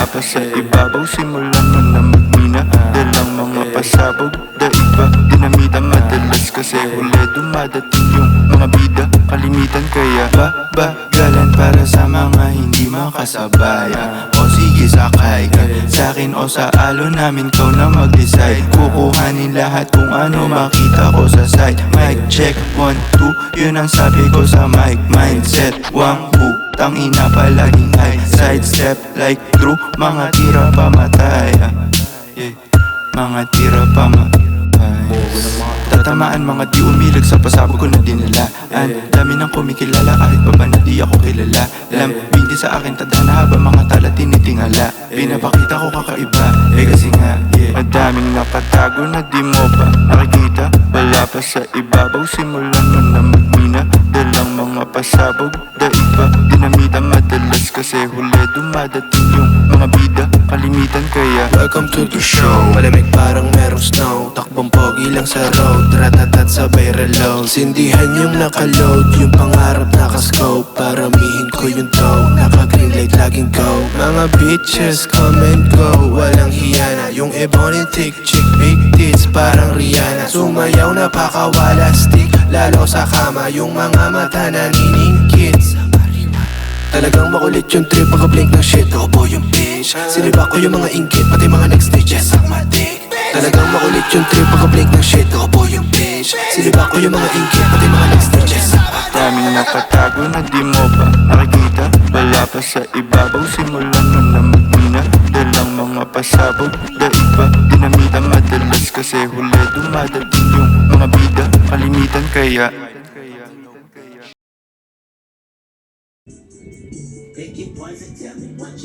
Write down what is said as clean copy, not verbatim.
Wala pa sa ibabaw, simulan mo na magmina. Dalang mga pasabog, daig pa dinamita. Madalas kasi huli dumadating yung mga bida. Kalimitan kaya babagalan para sa mga hindi makasabay. O sige sakay ka sa'kin o sa alo namin, kau na mag-decide. Kukuhanin lahat kung ano makita ko sa site. Mic check 1, 2, yun ang sabi ko sa mic. Mindset, wang putang ina palaging high. Sidestep like Drew, mga tira pamatay. Mga tira pamatay. Tatamaan mga di umilag sa pasabog ko na dinalaan. Dami nang kumikilala kahit pa ba na di ako kilala. Lambing di sa akin tadhana habang mga tala tinitingala. Pinapakita ko kakaiba, kasi nga madaming nakatago na di mo pa nakikita. Wala pa sa ibabaw, simulan mo na magmina. Dalang mga pasabog, daig pa dinamita. Madalas kasi huli dumadating yung mga bida. Kalimitan kaya welcome to the show. Malamig parang merong snow. Takbong pogi lang sa road. Ratatat sabay reload. Sindihan yung nakaload. Yung pangarap nakascope. Paramihin ko yung toe. Naka-green light laging go. Mga bitches come and go. Walang hiyana. Yung ebony thick chick, big tits parang Rihanna. Sumayaw napakawala stick. Lalo sa kama yung mga mata naniningkits. Talagang makulit yung trip, pagka-blink ng shit. Opo yung bitch, sinibak ko yung mga inggit, pati mga next stitches ang matik. Talagang makulit yung trip, pagka-blink ng shit. Opo yung bitch, sinibak ko yung mga inggit, pati mga next stitches ang matik. daming nakatago na di mo pa nakikita. Wala pa sa ibabaw, simulan mo na magmina. Dalang mga pasabog, daig pa dinamita. Madalas kasi huli dumadating yung mga bida. Kalimitan kaya Pick your poison, tell me what